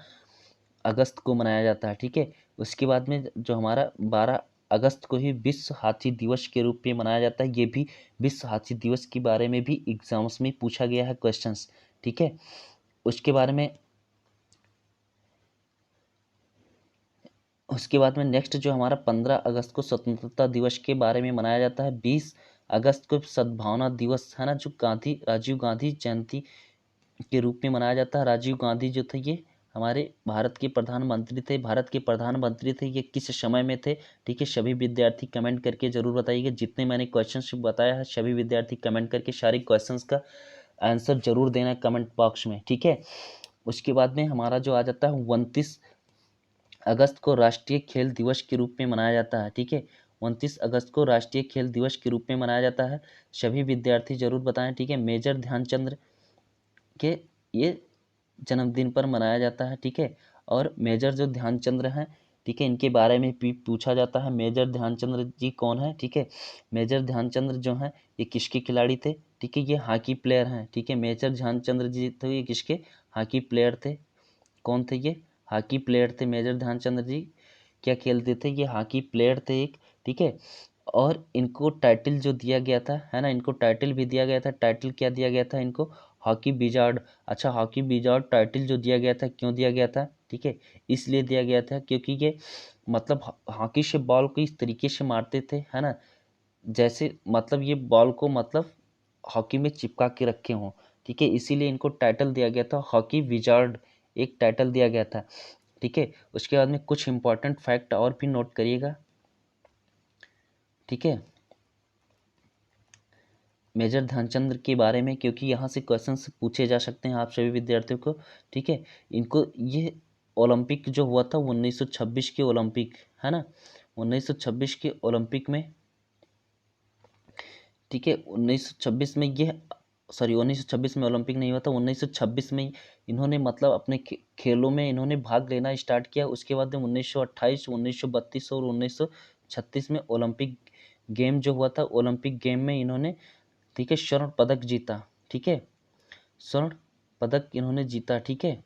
अगस्त को मनाया जाता है, ठीक है। उसके बाद में जो हमारा 12 अगस्त को ही विश्व हाथी दिवस के रूप में मनाया जाता है। ये भी विश्व हाथी दिवस के बारे में भी एग्जाम्स में पूछा गया है क्वेश्चंस, ठीक है। उसके बारे में उसके बाद में नेक्स्ट जो हमारा 15 अगस्त को स्वतंत्रता दिवस के बारे में मनाया जाता है। 20 अगस्त को सद्भावना दिवस, है ना, जो राजीव गांधी जयंती के रूप में मनाया जाता है। राजीव गांधी जो थे ये हमारे भारत के प्रधानमंत्री थे, ये किस समय में थे, ठीक है। सभी विद्यार्थी कमेंट करके जरूर बताइएगा। जितने मैंने क्वेश्चंस बताया है सभी विद्यार्थी कमेंट करके सारे क्वेश्चंस का आंसर जरूर देना कमेंट बॉक्स में, ठीक है। उसके बाद में हमारा जो आ जाता है 29 अगस्त को राष्ट्रीय खेल दिवस के रूप में मनाया जाता है, ठीक है। 29 अगस्त को राष्ट्रीय खेल दिवस के रूप में मनाया जाता है? सभी विद्यार्थी जरूर बताएं। ठीक है, मेजर ध्यानचंद्र के ये जन्मदिन पर मनाया जाता है। ठीक है, और मेजर जो ध्यानचंद्र हैं, ठीक है, इनके बारे में भी पूछा जाता है। मेजर ध्यानचंद्र जी कौन है? ठीक है, मेजर ध्यानचंद्र जो हैं ये किसके खिलाड़ी थे? ठीक है, ये हॉकी प्लेयर हैं। ठीक है, मेजर ध्यानचंद्र जी थे ये किसके हॉकी प्लेयर थे? कौन थे ये? हॉकी प्लेयर थे मेजर ध्यानचंद्र जी। क्या खेलते थे? ये हॉकी प्लेयर थे एक। ठीक है, और इनको टाइटल जो दिया गया था, है ना, इनको टाइटल भी दिया गया था। टाइटल क्या दिया गया था इनको? Hockey wizard. अच्छा, हॉकी विजार्ड टाइटल जो दिया गया था, क्यों दिया गया था? ठीक है, इसलिए दिया गया था क्योंकि ये मतलब हॉकी से बॉल को इस तरीके से मारते थे, है ना, जैसे मतलब ये बॉल को मतलब हॉकी में चिपका के रखे हों। ठीक है, इसीलिए इनको टाइटल दिया गया था हॉकी विजार्ड, एक टाइटल दिया गया था। ठीक है, उसके बाद में कुछ इंपॉर्टेंट फैक्ट और भी नोट करिएगा। ठीक है, मेजर ध्यानचंद्र के बारे में, क्योंकि यहाँ से क्वेश्चंस पूछे जा सकते हैं आप सभी विद्यार्थियों को। ठीक है, इनको ये ओलंपिक जो हुआ था 1926 के ओलंपिक, है ना, 1926 के ओलंपिक में, ठीक है, 1926 में ये, सॉरी 1926 में ओलंपिक नहीं हुआ था, 1926 में इन्होंने मतलब अपने खेलों में इन्होंने भाग लेना स्टार्ट किया। उसके बाद में 1928, 1932 और 1936 में ओलंपिक गेम जो हुआ था, ओलंपिक गेम में इन्होंने, ठीक है, स्वर्ण पदक जीता। ठीक है, स्वर्ण पदक इन्होंने जीता। ठीक है,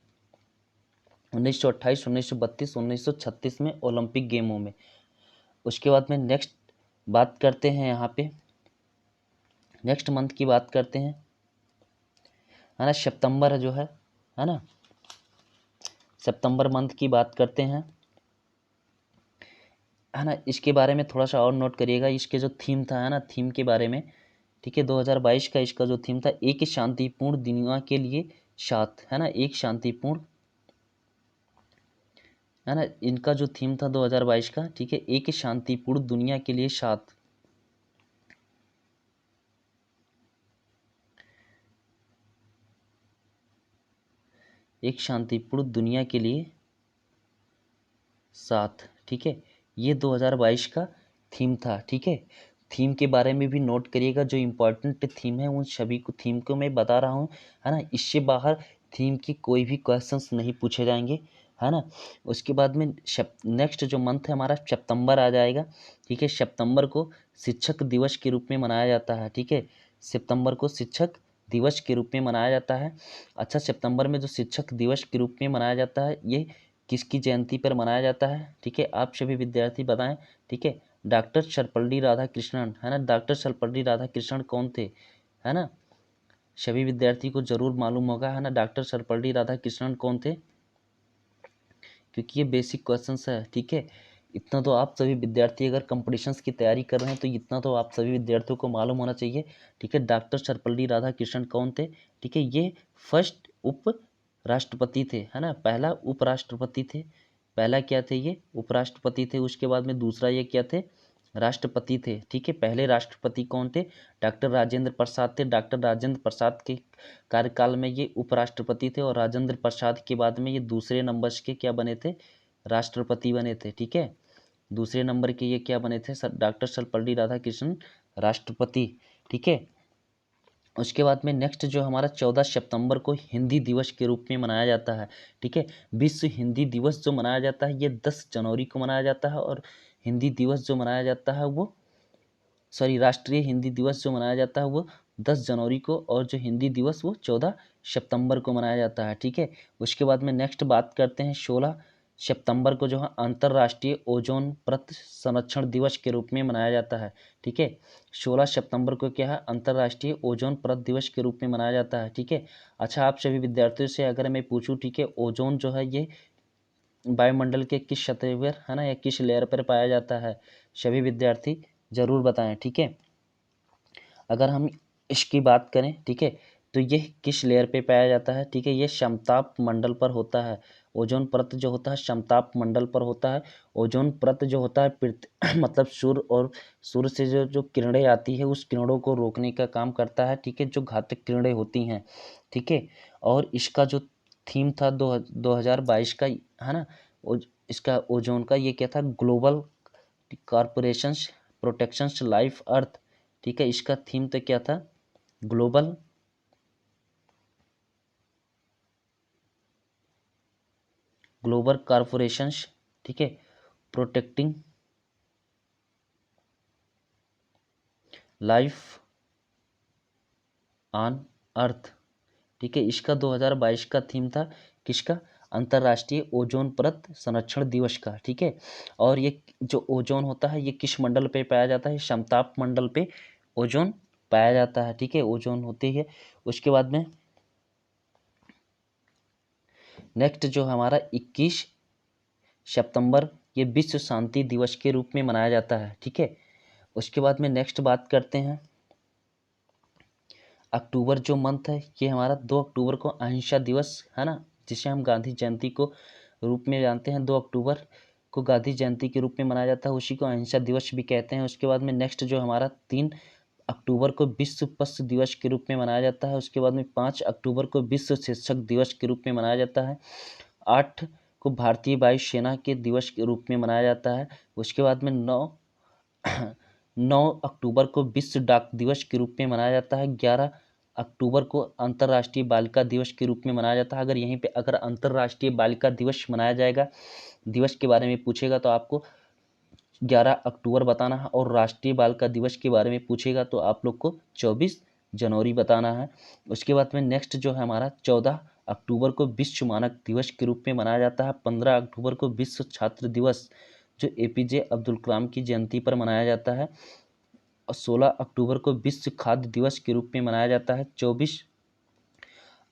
1928, 1932, 1936 में ओलंपिक गेमों में। उसके बाद में नेक्स्ट बात करते हैं, यहाँ पे नेक्स्ट मंथ की बात करते हैं, है ना, सितंबर जो है ना, सितंबर मंथ की बात करते हैं, है ना। इसके बारे में थोड़ा सा और नोट करिएगा, इसके जो थीम था, है ना, थीम के बारे में। ठीक है, 2022 का इसका जो थीम था, एक शांतिपूर्ण दुनिया के लिए साथ, है ना, एक शांतिपूर्ण, है ना, इनका जो थीम था 2022 का। ठीक है, एक शांतिपूर्ण दुनिया के लिए साथ। एक शांतिपूर्ण दुनिया के लिए साथ। ठीक है, ये 2022 का थीम था। ठीक है, थीम के बारे में भी नोट करिएगा, जो इम्पोर्टेंट थीम है उन सभी को थीम को मैं बता रहा हूँ, है ना। इससे बाहर थीम की कोई भी क्वेश्चंस नहीं पूछे जाएंगे, है ना। उसके बाद में नेक्स्ट जो मंथ है हमारा सितंबर आ जाएगा। ठीक है, सितंबर को शिक्षक दिवस के रूप में मनाया जाता है। ठीक है, सितंबर को शिक्षक दिवस के रूप में मनाया जाता है। अच्छा, सितंबर में जो शिक्षक दिवस के रूप में मनाया जाता है, ये किसकी जयंती पर मनाया जाता है? ठीक है, आप सभी विद्यार्थी बताएं। ठीक है, डॉक्टर सर्वपल्ली राधाकृष्णन, है ना, डॉक्टर सर्वपल्ली राधाकृष्णन कौन थे? है ना, सभी विद्यार्थी को जरूर मालूम होगा, है ना, डॉक्टर सर्वपल्ली राधाकृष्णन कौन थे, क्योंकि ये बेसिक क्वेश्चंस है। ठीक है, इतना तो आप सभी विद्यार्थी अगर कंपटीशंस की तैयारी कर रहे हैं तो इतना तो आप सभी विद्यार्थियों को मालूम होना चाहिए। ठीक है, डॉक्टर सर्वपल्ली राधाकृष्णन कौन थे? ठीक है, ये फर्स्ट उप राष्ट्रपति थे, है ना, पहला उपराष्ट्रपति थे। पहला क्या थे? ये उपराष्ट्रपति थे। उसके बाद में दूसरा ये क्या थे? राष्ट्रपति थे। ठीक है, पहले राष्ट्रपति कौन थे? डॉक्टर राजेंद्र प्रसाद थे। डॉक्टर राजेंद्र प्रसाद के कार्यकाल में ये उपराष्ट्रपति थे, और राजेंद्र प्रसाद के बाद में ये दूसरे नंबर के क्या बने थे? राष्ट्रपति बने थे। ठीक है, दूसरे नंबर के ये क्या बने थे? डॉक्टर सर्वपल्ली राधाकृष्णन राष्ट्रपति। ठीक है, उसके बाद में नेक्स्ट जो हमारा 14 सितंबर को हिंदी दिवस के रूप में मनाया जाता है। ठीक है, विश्व हिंदी दिवस जो मनाया जाता है ये 10 जनवरी को मनाया जाता है, और हिंदी दिवस जो मनाया जाता है वो, सॉरी, राष्ट्रीय हिंदी दिवस जो मनाया जाता है वो 10 जनवरी को, और जो हिंदी दिवस वो 14 सितंबर को मनाया जाता है। ठीक है, उसके बाद में नेक्स्ट बात करते हैं, 16 सितंबर को जो है अंतर्राष्ट्रीय ओजोन परत संरक्षण दिवस के रूप में मनाया जाता है। ठीक है, 16 सितंबर को क्या है? अंतर्राष्ट्रीय ओजोन परत दिवस के रूप में मनाया जाता है। ठीक है, अच्छा, आप सभी विद्यार्थियों से अगर मैं पूछूं, ठीक है, ओजोन जो है ये वायुमंडल के किस सतह पर, है ना, या किस लेयर पर पाया जाता है? सभी विद्यार्थी जरूर बताएं। ठीक है, अगर हम इसकी बात करें, ठीक है, तो ये किस लेयर पे पाया जाता है? ठीक है, ये समताप मंडल पर होता है। ओजोन परत जो होता है समताप मंडल पर होता है। ओजोन परत जो होता है मतलब सूर्य, और सूर्य से जो जो किरणें आती है उस किरणों को रोकने का काम करता है। ठीक है, जो घातक किरणें होती हैं। ठीक है, और इसका जो थीम था 2022 का, है ना, इसका ओजोन का ये क्या था? ग्लोबल कॉरपोरेशंस, प्रोटेक्शंस लाइफ अर्थ, ठीक है, इसका थीम तो क्या था, ग्लोबल कॉरपोरेशंस, ठीक है, प्रोटेक्टिंग लाइफ ऑन अर्थ, ठीक है। इसका 2022 का थीम था किसका, अंतर्राष्ट्रीय ओजोन परत संरक्षण दिवस का, ठीक है। और ये जो ओजोन होता है ये किस मंडल पे पाया जाता है, समताप मंडल पे ओजोन पाया जाता है, ठीक है, ओजोन होती है। उसके बाद में नेक्स्ट जो हमारा 21 सितंबर ये विश्व शांति दिवस के रूप में मनाया जाता है, ठीक है। उसके बाद में नेक्स्ट बात करते हैं, अक्टूबर जो मंथ है ये हमारा 2 अक्टूबर को अहिंसा दिवस है ना, जिसे हम गांधी जयंती को रूप में जानते हैं। 2 अक्टूबर को गांधी जयंती के रूप में मनाया जाता है, उसी को अहिंसा दिवस भी कहते हैं। उसके बाद में नेक्स्ट जो हमारा 3 अक्टूबर को विश्व पशु दिवस के रूप में मनाया जाता है। उसके बाद में 5 अक्टूबर को विश्व शिक्षक दिवस के रूप में मनाया जाता है। 8 को भारतीय वायुसेना के दिवस के रूप में मनाया जाता है। उसके बाद में 9 अक्टूबर को विश्व डाक दिवस के रूप में मनाया जाता है। 11 अक्टूबर को अंतर्राष्ट्रीय बालिका दिवस के रूप में मनाया जाता है। अगर यहीं पे अगर अंतर्राष्ट्रीय बालिका दिवस मनाया जाएगा, दिवस के बारे में पूछेगा तो आपको 11 अक्टूबर बताना है, और राष्ट्रीय बालिका दिवस के बारे में पूछेगा तो आप लोग को 24 जनवरी बताना है। उसके बाद में नेक्स्ट जो है हमारा 14 अक्टूबर को विश्व मानक दिवस के रूप में मनाया जाता है। 15 अक्टूबर को विश्व छात्र दिवस जो एपीजे अब्दुल कलाम की जयंती पर मनाया जाता है। और 16 अक्टूबर को विश्व खाद्य दिवस के रूप में मनाया जाता है। 24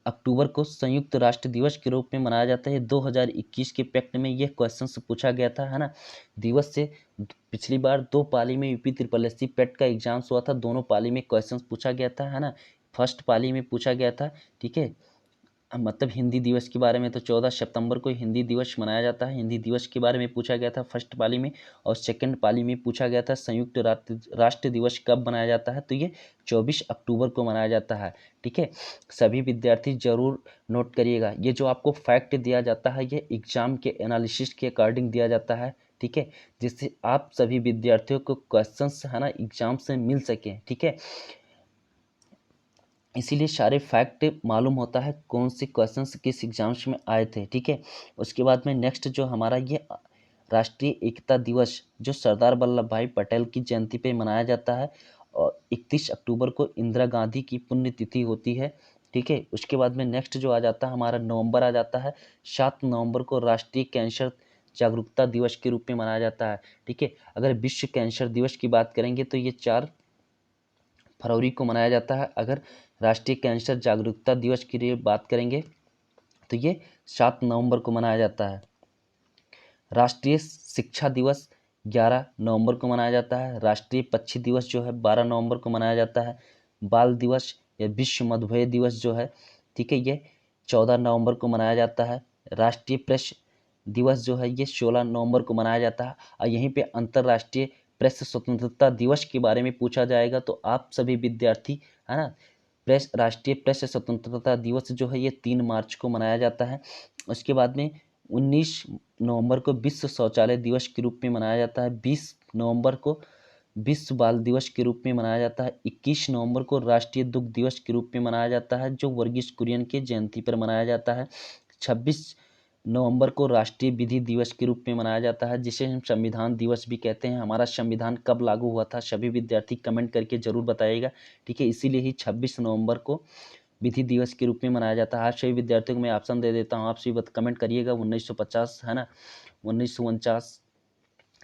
अक्टूबर को संयुक्त राष्ट्र दिवस के रूप में मनाया जाता है। 2021 के पैक्ट में यह क्वेश्चन पूछा गया था, है ना, दिवस से पिछली बार 2 पाली में यूपी ट्रिपल एससी पैट का एग्जाम्स हुआ था, दोनों पाली में क्वेश्चन पूछा गया था, है ना। फर्स्ट पाली में पूछा गया था, ठीक है, मतलब हिंदी दिवस के बारे में, तो 14 सितंबर को हिंदी दिवस मनाया जाता है। हिंदी दिवस के बारे में पूछा गया था फर्स्ट पाली में, और सेकंड पाली में पूछा गया था संयुक्त राष्ट्र दिवस कब मनाया जाता है, तो ये 24 अक्टूबर को मनाया जाता है, ठीक है। सभी विद्यार्थी जरूर नोट करिएगा, ये जो आपको फैक्ट दिया जाता है ये एग्जाम के एनालिसिस के अकॉर्डिंग दिया जाता है, ठीक है, जिससे आप सभी विद्यार्थियों को क्वेश्चंस है ना एग्जाम से मिल सके, ठीक है। इसीलिए सारे फैक्ट मालूम होता है कौन से क्वेश्चंस किस एग्जाम्स में आए थे, ठीक है। उसके बाद में नेक्स्ट जो हमारा ये राष्ट्रीय एकता दिवस जो सरदार वल्लभ भाई पटेल की जयंती पे मनाया जाता है, और 31 अक्टूबर को इंदिरा गांधी की पुण्यतिथि होती है, ठीक है। उसके बाद में नेक्स्ट जो आ जाता है हमारा नवंबर आ जाता है। 7 नवंबर को राष्ट्रीय कैंसर जागरूकता दिवस के रूप में मनाया जाता है, ठीक है। अगर विश्व कैंसर दिवस की बात करेंगे तो ये 4 फरवरी को मनाया जाता है। अगर राष्ट्रीय कैंसर जागरूकता दिवस की लिए बात करेंगे तो ये 7 नवंबर को मनाया जाता है। राष्ट्रीय शिक्षा दिवस 11 नवंबर को मनाया जाता है। राष्ट्रीय पक्षी दिवस जो है 12 नवंबर को मनाया जाता है। बाल दिवस या विश्व मधुमेह दिवस जो है, ठीक है, ये 14 नवंबर को मनाया जाता है। राष्ट्रीय प्रेस दिवस जो है ये 16 नवंबर को मनाया जाता है। और यहीं पे अंतर्राष्ट्रीय प्रेस स्वतंत्रता दिवस के बारे में पूछा जाएगा तो आप सभी विद्यार्थी, है ना, राष्ट्रीय प्रेस स्वतंत्रता दिवस जो है ये 3 मार्च को मनाया जाता है। उसके बाद में 19 नवंबर को विश्व शौचालय दिवस के रूप में मनाया जाता है। 20 नवंबर को विश्व बाल दिवस के रूप में मनाया जाता है। 21 नवंबर को राष्ट्रीय दुग्ध दिवस के रूप में मनाया जाता है जो वर्गीस कुरियन के जयंती पर मनाया जाता है। 26 नवंबर को राष्ट्रीय विधि दिवस के रूप में मनाया जाता है, जिसे हम संविधान दिवस भी कहते हैं। हमारा संविधान कब लागू हुआ था सभी विद्यार्थी कमेंट करके जरूर बताइएगा, ठीक है। इसीलिए ही 26 नवंबर को विधि दिवस के रूप में मनाया जाता है। आप सभी विद्यार्थियों को मैं ऑप्शन दे देता हूँ, आप सभी कमेंट करिएगा। 1950, है ना, 1949,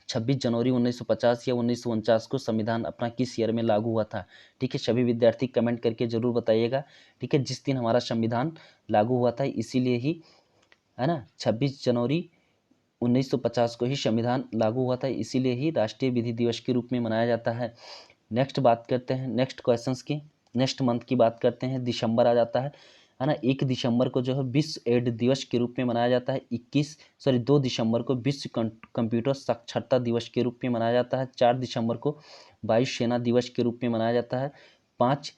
26 जनवरी 1950 या 1949 को संविधान अपना किस ईयर में लागू हुआ था, ठीक है। सभी विद्यार्थी कमेंट करके जरूर बताइएगा, ठीक है। जिस दिन हमारा संविधान लागू हुआ था इसीलिए ही, है ना, 26 जनवरी 1950 को ही संविधान लागू हुआ था, इसीलिए ही राष्ट्रीय विधि दिवस के रूप में मनाया जाता है। नेक्स्ट बात करते हैं नेक्स्ट क्वेश्चंस की। नेक्स्ट मंथ की बात करते हैं, दिसंबर आ जाता है ना। 1 दिसंबर को जो है विश्व एड्स दिवस के रूप में मनाया जाता है। 2 दिसंबर को विश्व कंप्यूटर साक्षरता दिवस के रूप में मनाया जाता है। 4 दिसंबर को वायुसेना दिवस के रूप में मनाया जाता है। 5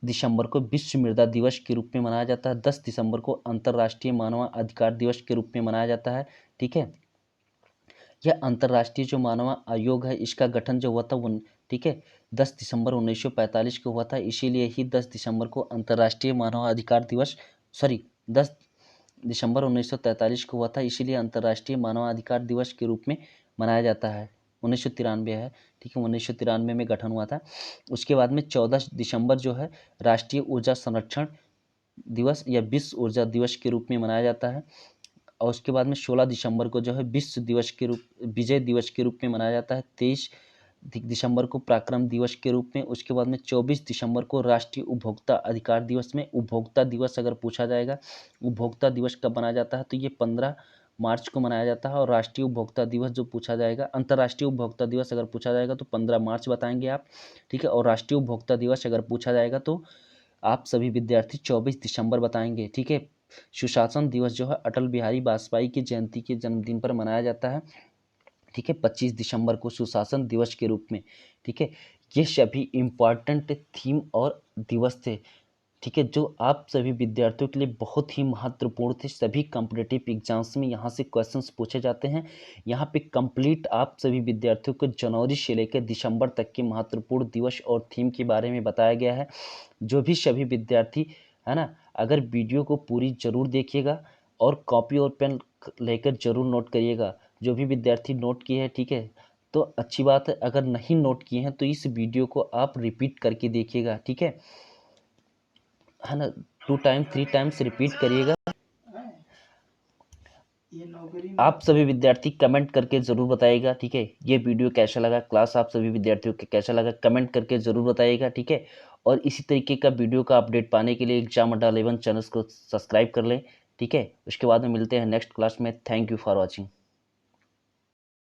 दिसंबर को विश्व मृदा दिवस के रूप में मनाया जाता है। 10 दिसंबर को अंतर्राष्ट्रीय मानव अधिकार दिवस के रूप में मनाया जाता है, ठीक है। यह अंतर्राष्ट्रीय जो मानव आयोग है इसका गठन जो हुआ था वो, ठीक है, 10 दिसंबर 1945 को हुआ था। इसीलिए ही 10 दिसंबर को अंतर्राष्ट्रीय मानव अधिकार दिवस, सॉरी 10 दिसंबर 1943 को हुआ था, इसीलिए अंतर्राष्ट्रीय मानवाधिकार दिवस के रूप में मनाया जाता है। 1993 है, ठीक है, 1993 में गठन हुआ था। उसके बाद में 14 दिसंबर जो है राष्ट्रीय ऊर्जा संरक्षण दिवस या विश्व ऊर्जा दिवस के रूप में मनाया जाता है। और उसके बाद में 16 दिसंबर को जो है विजय दिवस के रूप में मनाया जाता है। 23 दिसंबर को पराक्रम दिवस के रूप में। उसके बाद में 24 दिसंबर को राष्ट्रीय उपभोक्ता अधिकार दिवस में उपभोक्ता दिवस अगर पूछा जाएगा, उपभोक्ता दिवस कब मनाया जाता है, तो ये 15 मार्च को मनाया जाता है। और राष्ट्रीय उपभोक्ता दिवस जो पूछा जाएगा, अंतर्राष्ट्रीय उपभोक्ता दिवस अगर पूछा जाएगा तो 15 मार्च बताएंगे आप, ठीक है। और राष्ट्रीय उपभोक्ता दिवस अगर पूछा जाएगा तो आप सभी विद्यार्थी 24 दिसंबर बताएंगे, ठीक है। सुशासन दिवस जो है अटल बिहारी वाजपेयी की जयंती के जन्मदिन पर मनाया जाता है, ठीक है, 25 दिसंबर को सुशासन दिवस के रूप में, ठीक है। ये सभी इम्पॉर्टेंट थीम और दिवस थे, ठीक है, जो आप सभी विद्यार्थियों के लिए बहुत ही महत्वपूर्ण थे। सभी कॉम्पिटिटिव एग्जाम्स में यहाँ से क्वेश्चंस पूछे जाते हैं। यहाँ पे कंप्लीट आप सभी विद्यार्थियों को जनवरी से लेकर दिसंबर तक के महत्वपूर्ण दिवस और थीम के बारे में बताया गया है। जो भी सभी विद्यार्थी है ना, अगर वीडियो को पूरी जरूर देखिएगा और कॉपी और पेन लेकर जरूर नोट करिएगा। जो भी विद्यार्थी नोट किए हैं, ठीक है, तो अच्छी बात है। अगर नहीं नोट किए हैं तो इस वीडियो को आप रिपीट करके देखिएगा, ठीक है ना, 2 टाइम 3 टाइम्स रिपीट करिएगा। आप सभी विद्यार्थी कमेंट करके ज़रूर बताइएगा, ठीक है, ये वीडियो कैसा लगा, क्लास आप सभी विद्यार्थियों के कैसा लगा, कमेंट करके ज़रूर बताइएगा, ठीक है। और इसी तरीके का वीडियो का अपडेट पाने के लिए एग्जाम अड्डा 11 चैनल्स को सब्सक्राइब कर लें, ठीक है। उसके बाद में मिलते हैं नेक्स्ट क्लास में। Thank you for watching.